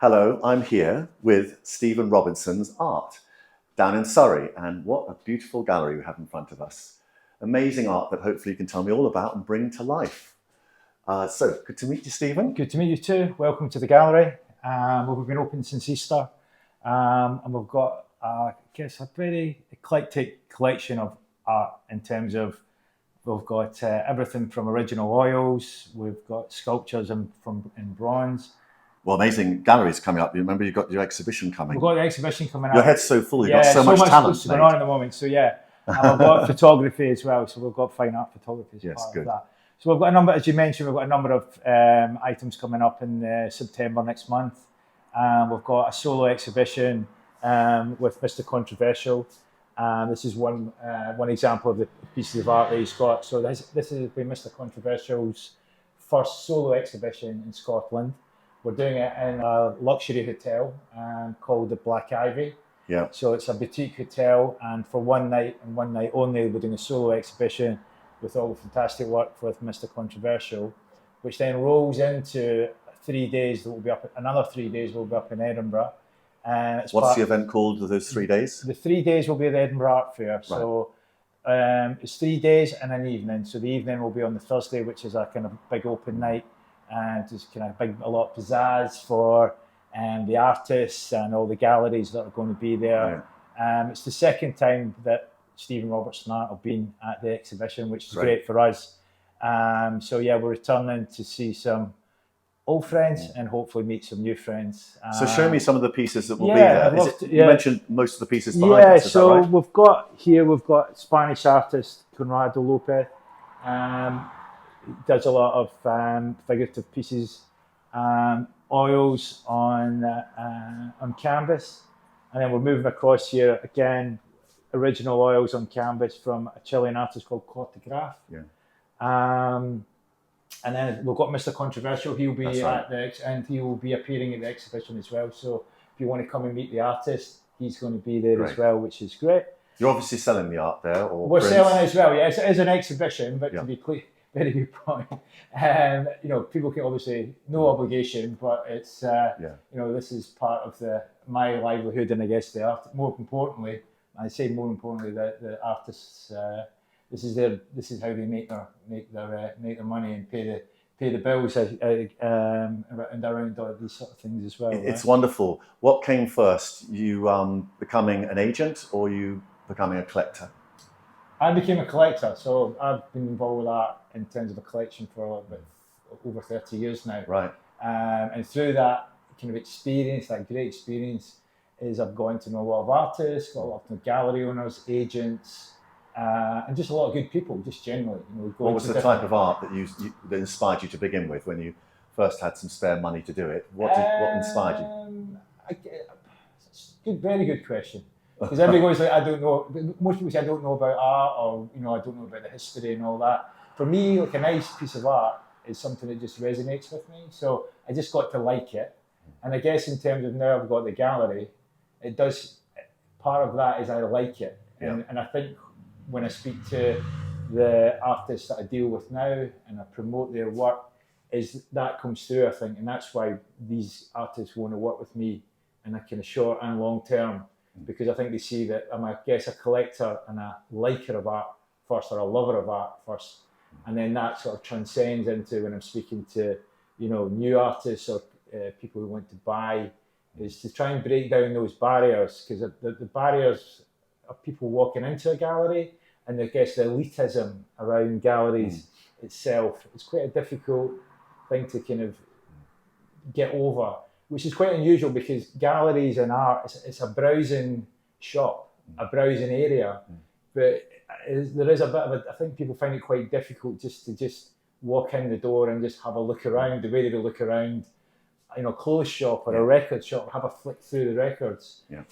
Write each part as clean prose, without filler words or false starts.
Hello, I'm here with Stephen Robinson's art down in Surrey, and what a beautiful gallery we have in front of us. Amazing art that hopefully you can tell me all about and bring to life. So, good to meet you, Stephen. Good to meet you too. Welcome to the gallery. We've been open since Easter, and we've got, I guess, a very eclectic collection of art in terms of we've got everything from original oils, we've got sculptures in bronze. Well, amazing galleries coming up. You remember you've got your exhibition coming. We've got the exhibition coming up. Your head's so full, you've got so much talent going on at the moment. So yeah, and we've got photography as well. So we've got fine art photography as part of that. So we've got a number, as you mentioned, we've got a number of items coming up in September next month. We've got a solo exhibition with Mr. Controversial. This is one example of the pieces of art that he's got. So this has been Mr. Controversial's first solo exhibition in Scotland. We're doing it in a luxury hotel called the Black Ivy. Yeah. So it's a boutique hotel, and for one night and one night only, we're doing a solo exhibition with all the fantastic work with Mr. Controversial, which then rolls into 3 days that will be up. Another 3 days will be up in Edinburgh. What's the event called those 3 days? The 3 days will be at the Edinburgh Art Fair. Right. So it's 3 days and an evening. So the evening will be on the Thursday, which is a kind of big open night, and just kind of a lot of pizzazz for the artists and all the galleries that are going to be there. Right. It's the second time that Stephen Robertson Art have been at the exhibition, which is great for us. So yeah, we're returning to see some old friends and hopefully meet some new friends. So show me some of the pieces that will be there. You mentioned most of the pieces behind us, is so that right? we've got Spanish artist Conrado Lopez. Does a lot of figurative pieces, oils on canvas, and then we're moving across here again. Original oils on canvas from a Chilean artist called Corte Graff. Yeah. And then we've got Mr. Controversial. He'll be and he will be appearing at the exhibition as well. So if you want to come and meet the artist, he's going to be there as well, which is great. You're obviously selling the art there, or we're selling as well. Yeah, it is an exhibition, but to be clear, very good point. People can obviously no obligation, but it's this is part of my livelihood, and I guess the art. More importantly, the artists. This is how they make their money and pay the bills and around all these sort of things as well. It's wonderful. What came first? You becoming an agent, or you becoming a collector? I became a collector, so I've been involved with art in terms of a collection for over 30 years now. Right. And through that kind of experience, that great experience, is I've gotten to know a lot of artists, got a lot of gallery owners, agents, and just a lot of good people, just generally. What was the type of art that inspired you to begin with when you first had some spare money to do it? What inspired you? Very good question. Because everybody's like, I don't know. Most people say I don't know about art, or I don't know about the history and all that. For me, like a nice piece of art is something that just resonates with me. So I just got to like it. And I guess in terms of now I've got the gallery, it does. Part of that is I like it, and I think when I speak to the artists that I deal with now and I promote their work, is that comes through, I think, and that's why these artists want to work with me in a kind of short and long term. Because I think they see that I'm, a collector and a liker of art first, or a lover of art first, and then that sort of transcends into when I'm speaking to, new artists or people who want to buy, is to try and break down those barriers, because the barriers of people walking into a gallery, and I guess the elitism around galleries itself, it's quite a difficult thing to kind of get over. Which is quite unusual, because galleries and art, it's a browsing shop, a browsing area. But there is a bit of I think people find it quite difficult just to walk in the door and just have a look around, the way they look around, a clothes shop or a record shop, have a flick through the records. Yeah.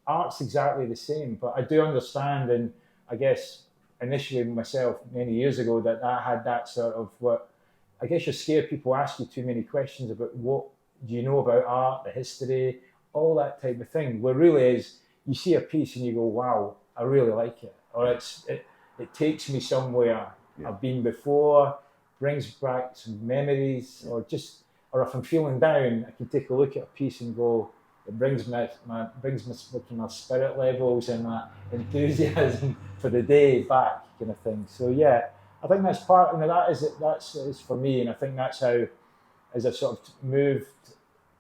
Art's exactly the same. But I do understand, and I guess initially myself many years ago, that I had that sort of I guess you're scared people ask you too many questions about what do you know about art, the history, all that type of thing. Where really is, you see a piece and you go, wow, I really like it. Or it takes me somewhere I've been before, brings back some memories, or just or if I'm feeling down, I can take a look at a piece and go, it brings my spirit levels and my enthusiasm for the day back, kind of thing. So yeah, I think that's part. That's for me, and I think that's how, as I've sort of moved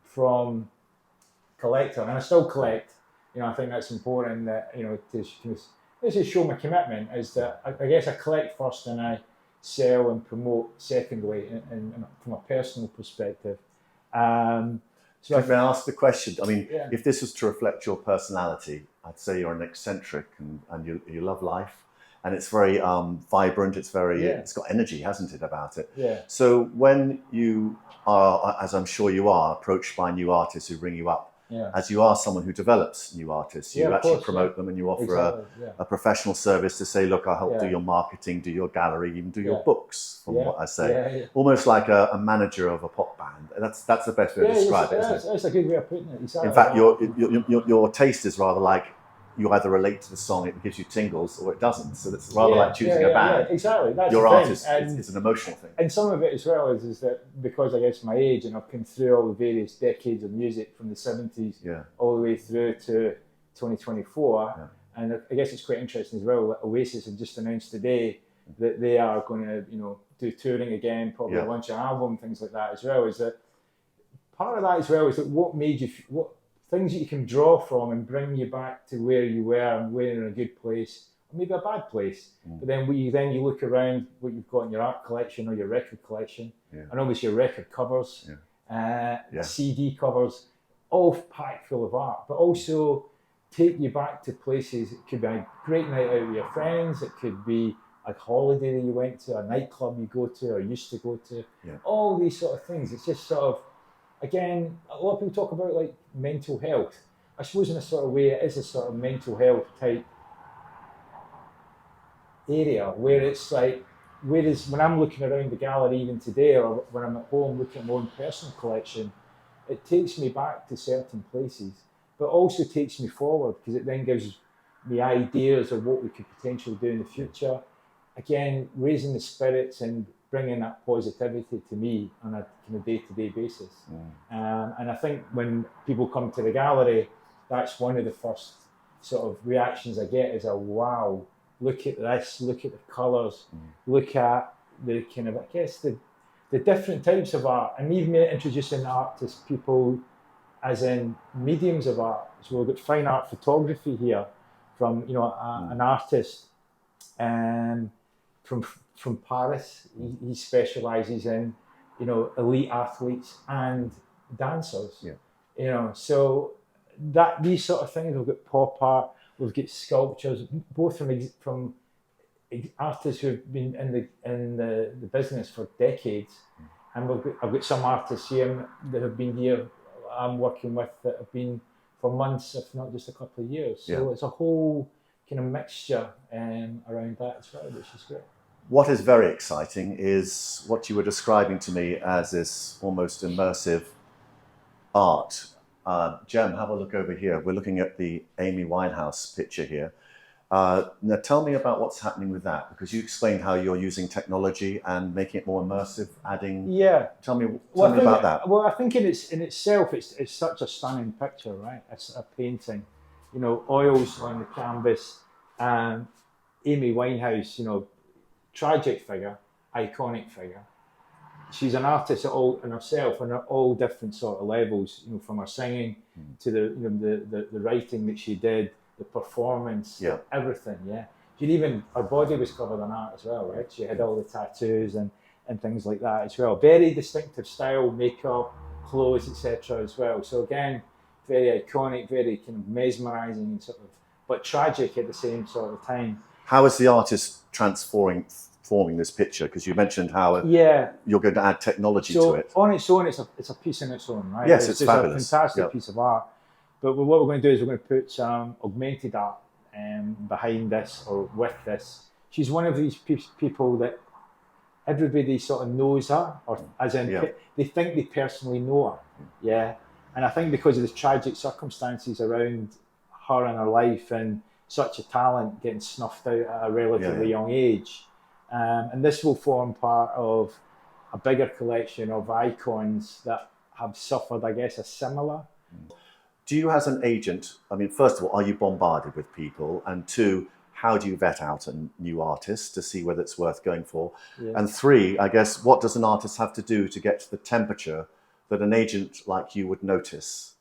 from collector, and I still collect. I think that's important that to show my commitment is that I guess I collect first and I sell and promote secondly, and from a personal perspective. So if I ask the question, I mean, if this was to reflect your personality, I'd say you're an eccentric and you love life, and it's very vibrant. It's very it's got energy, hasn't it, about it? Yeah. So when you are, as I'm sure you are, approached by new artists who bring you up, as you are someone who develops new artists, you actually promote them and you offer a professional service to say, look, I'll help do your marketing, do your gallery, even do your books, from what I say. Almost like a manager of a pop band. That's the best way to describe it, isn't it? That's a good way of putting it. Exactly. In fact, your taste is rather like you either relate to the song, it gives you tingles, or it doesn't. So it's rather like choosing a band. Yeah, exactly. That's your the art thing. is an emotional thing. And some of it as well is that because I guess my age and I've come through all the various decades of music from the 70s all the way through to 2024. And I guess it's quite interesting as well that Oasis have just announced today that they are going to, do touring again, probably launch an album, things like that as well. Is that part of that as well is that what made you, what things that you can draw from and bring you back to where you were and where you're in a good place, or maybe a bad place. But then you look around what you've got in your art collection or your record collection, and obviously your record covers, CD covers, all packed full of art, but also take you back to places. It could be a great night out with your friends, it could be a holiday that you went to, a nightclub you go to or used to go to, all these sort of things. It's just sort of, again, a lot of people talk about like mental health. I suppose in a sort of way it is a sort of mental health type area where it's like, whereas when I'm looking around the gallery even today, or when I'm at home looking at my own personal collection, it takes me back to certain places, but also takes me forward because it then gives me ideas of what we could potentially do in the future. Again, raising the spirits and bringing that positivity to me on a kind of day-to-day basis. And I think when people come to the gallery, that's one of the first sort of reactions I get is wow, look at this, look at the colours, look at the kind of, I guess, the different types of art, and even introducing art to people as in mediums of art. So we've got fine art photography here from, an artist from Paris. He specialises in, elite athletes and dancers. So that these sort of things. We've got pop art, we've got sculptures, both from artists who've been in the business for decades, and I've got some artists here that have been here. I'm working with that have been for months, if not just a couple of years. So it's a whole kind of mixture around that as well, which is great. What is very exciting is what you were describing to me as this almost immersive art. Jem, have a look over here. We're looking at the Amy Winehouse picture here. Now tell me about what's happening with that, because you explained how you're using technology and making it more immersive, adding... Tell me about that. Well, I think in itself, it's such a stunning picture, right? It's a painting, oils on the canvas, Amy Winehouse, tragic figure, iconic figure. She's an artist in herself and at all different sort of levels, from her singing to the writing that she did, the performance, everything. Her body was covered in art as well, right? She had all the tattoos and things like that as well. Very distinctive style, makeup, clothes, etc. as well. So again, very iconic, very kind of mesmerising and sort of, but tragic at the same sort of time. How is the artist transforming this picture? Because you mentioned how you're going to add technology to it. On its own, it's a piece in its own, right? Yes, it's fabulous. A fantastic piece of art. But what we're going to do is we're going to put some augmented art behind this or with this. She's one of these people that everybody sort of knows her, or as in they think they personally know her. And I think because of the tragic circumstances around her and her life and such a talent getting snuffed out at a relatively young age, and this will form part of a bigger collection of icons that have suffered, I guess, a similar. Do you, as an agent, I mean, first of all, are you bombarded with people? And two, how do you vet out a new artist to see whether it's worth going for? Yeah. And three, I guess, what does an artist have to do to get to the temperature that an agent like you would notice?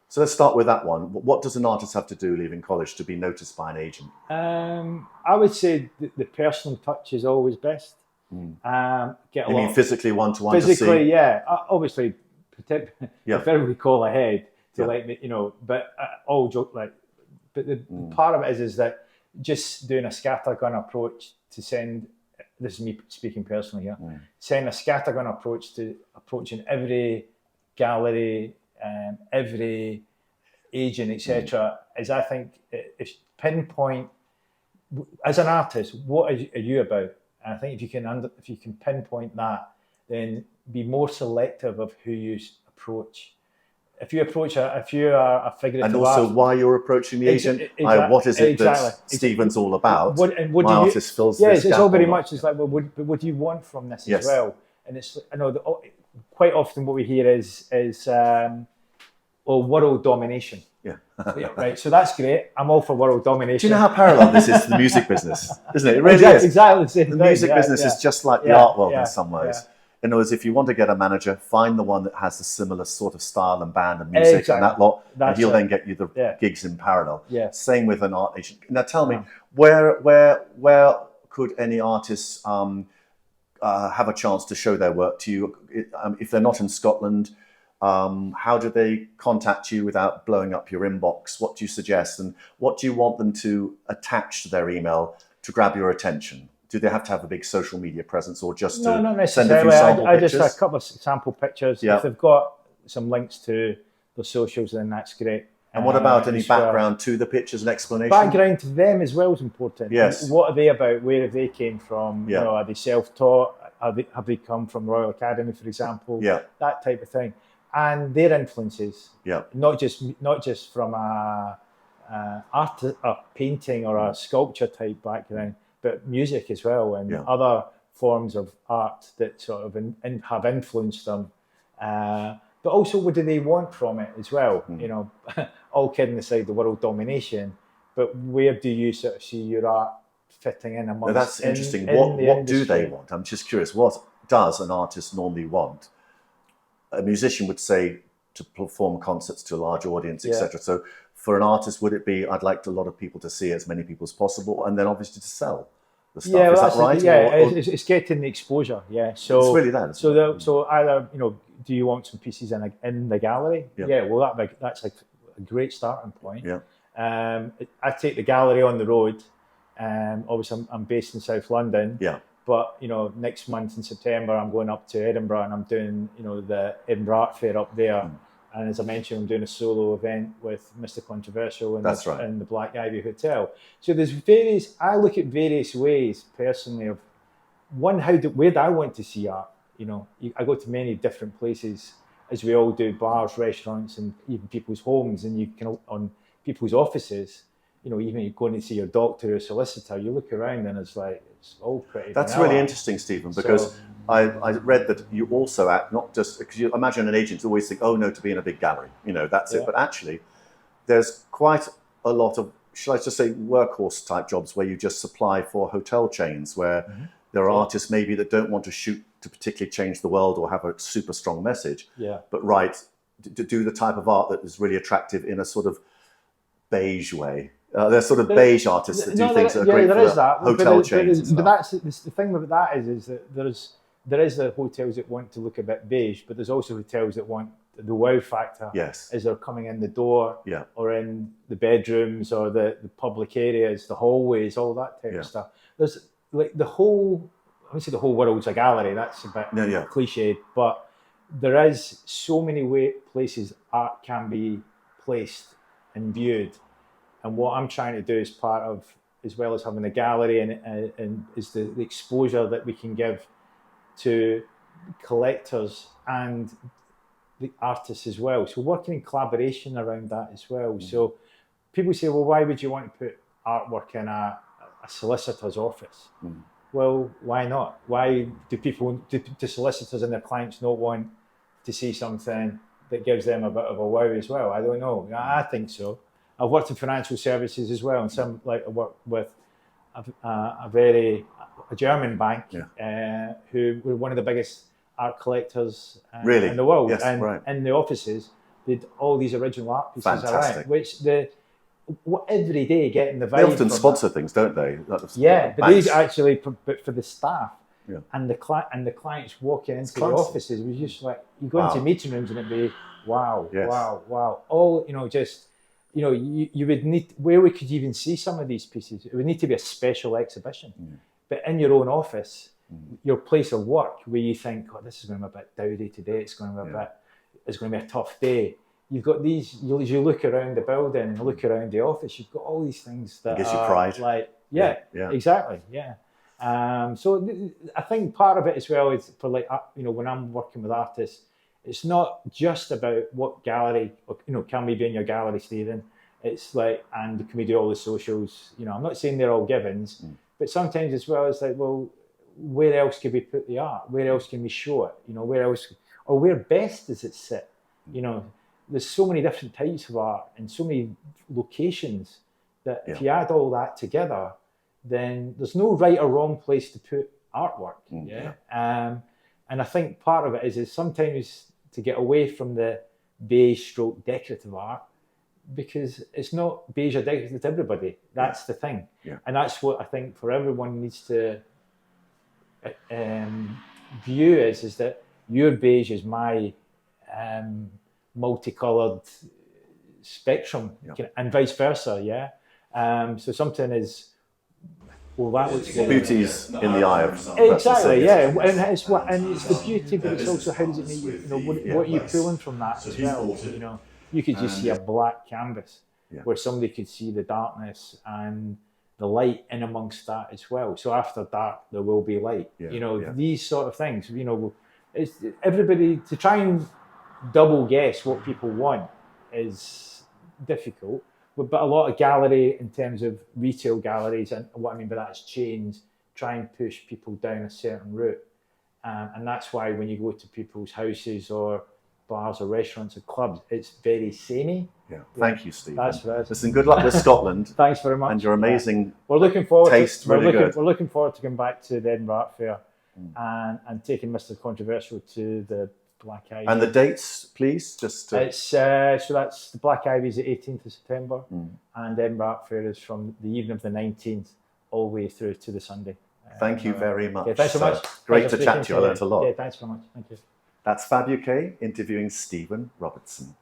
So let's start with that one. What does an artist have to do leaving college to be noticed by an agent? I would say the personal touch is always best. You mean physically one-to-one to see? Physically, yeah. Obviously, preferably call ahead to let me, but all joke like. But the part of it is that just doing a scattergun approach to send. This is me speaking personally here. Send a scattergun approach to approaching every gallery, every agent, etc. Is I think if pinpoint as an artist, what are you about? And I think if you can pinpoint that, then be more selective of who you approach. If you are a figurative and also artist, why you're approaching the agent, what is it that Stephen's all about? My artist fills this it's gap all very or not. much. It's like, well, what do you want from this Yes. as well? And it's, I know, quite often what we hear is world domination. Yeah. Right. So that's great. I'm all for world domination. Do you know how parallel this is to the music business? Isn't it? It really is. Exactly the same The thing. music business is just like the art world in some ways. Yeah. In other words, if you want to get a manager, find the one that has a similar sort of style and band and music and that lot, and he'll then get you the gigs in parallel. Yeah. Same with an art agent. Now tell me, where could any artists have a chance to show their work to you? If they're not in Scotland, how do they contact you without blowing up your inbox? What do you suggest? And what do you want them to attach to their email to grab your attention? Do they have to have a big social media presence or just not send necessarily. a few sample pictures? Just a couple of sample pictures. Yeah. If they've got some links to the socials, then that's great. And what about any background to the pictures and explanation? Background to them as well is important. Yes. What are they about? Where have they came from? Yeah. Are they self-taught? Have they come from Royal Academy, for example? Yeah. That type of thing. And their influences. Yeah. Not just from a painting or a sculpture type background, but music as well, and other forms of art that sort of have influenced them. But also, what do they want from it as well? All kidding aside, the world domination, but where do you sort of see your art fitting in amongst? Now that's interesting. What do they want? I'm just curious. What does an artist normally want? A musician would say to perform concerts to a large audience, etc. So for an artist, would it be, I'd like a lot of people to see as many people as possible, and then obviously to sell the stuff? Yeah, is that right? It's getting the exposure. Yeah, so it's really that. So either do you want some pieces in the gallery? Yeah, well that's like a great starting point. Yeah. I take the gallery on the road. Obviously, I'm based in South London. Yeah. But next month in September, I'm going up to Edinburgh and I'm doing the Edinburgh Art Fair up there. And as I mentioned, I'm doing a solo event with Mr. Controversial in the Black Ivy Hotel. So there's I look at various ways personally of one, where do I want to see art? I go to many different places, as we all do, bars, restaurants, and even people's homes, and you can on people's offices. Even you go in to see your doctor or solicitor, you look around and it's all pretty. That's really interesting, Stephen, because I read that you also act, not just, because you imagine an agent always think, oh no, to be in a big gallery, that's it. But actually, there's quite a lot of, shall I just say, workhorse type jobs where you just supply for hotel chains, where there are artists maybe that don't want to shoot to particularly change the world or have a super strong message, but to do the type of art that is really attractive in a sort of beige way. There's sort of beige artists that do things that are great for the hotel chains. But that's the thing with that is that there is the hotels that want to look a bit beige, but there's also hotels that want the wow factor. Yes. As they're coming in the door, or in the bedrooms, or the public areas, the hallways, all that type of stuff. There's like the whole world's a gallery. That's a bit cliched, but there is so many places art can be placed and viewed. And what I'm trying to do as part of, as well as having a gallery, and is the exposure that we can give to collectors and the artists as well. So working in collaboration around that as well. So people say, well, why would you want to put artwork in a solicitor's office? well, why not? Why do solicitors and their clients not want to see something that gives them a bit of a wow as well? I don't know. I think so. I've worked in financial services as well, and some I worked with a German bank who were one of the biggest art collectors in the world, and in the offices did all these original art pieces around, which every day getting the vibe. They often sponsor things, don't they? But these actually, but for the staff and the clients walking into the offices, it was just like you go into meeting rooms and it'd be wow. All you would need, where we could even see some of these pieces, it would need to be a special exhibition. But in your own office, your place of work, where you think, oh, this is going to be a bit dowdy today, it's going to be it's going to be a tough day. You've got these, as you look around the building and look around the office, you've got all these things that gives you pride. Like, exactly. So I think part of it as well is for when I'm working with artists, it's not just about what gallery, can we be in your gallery, Stephen? It's like, and can we do all the socials? I'm not saying they're all givens, but sometimes as well, it's like, well, where else can we put the art? Where else can we show it? Where else, or where best does it sit? There's so many different types of art and so many locations that if you add all that together, then there's no right or wrong place to put artwork. And I think part of it is sometimes to get away from the beige stroke decorative art, because it's not beige or decorative to everybody. That's the thing. And that's what I think for everyone needs to view is that your beige is my multicolored spectrum, and vice versa. So something is, well, that looks good. Beauty's in the eye of exactly, and it's the beauty, but it's also how does it make you, what are you pulling from that as well? You could just see a black canvas where somebody could see the darkness and the light in amongst that as well. So after dark, there will be light. These sort of things. It's everybody to try and double guess what people want is difficult. But a lot of gallery, in terms of retail galleries, and what I mean by that is chains, try and push people down a certain route. And that's why when you go to people's houses or bars or restaurants or clubs, it's very samey. Thank you, Stephen. That's right. Listen, good luck with Scotland. Thanks very much. And your amazing We're looking forward taste. We're looking forward to going back to the Edinburgh Art Fair and taking Mr. Controversial to the Black Ivy. And the dates, please, just to... It's so that's the Black Ivy is the 18th of September, and Edinburgh Art Fair is from the evening of the 19th all the way through to the Sunday. Thank you very much. Thanks so much. Great to chat to you. I learned a lot. Thanks very much. Thank you. That's Fab UK interviewing Stephen Robertson.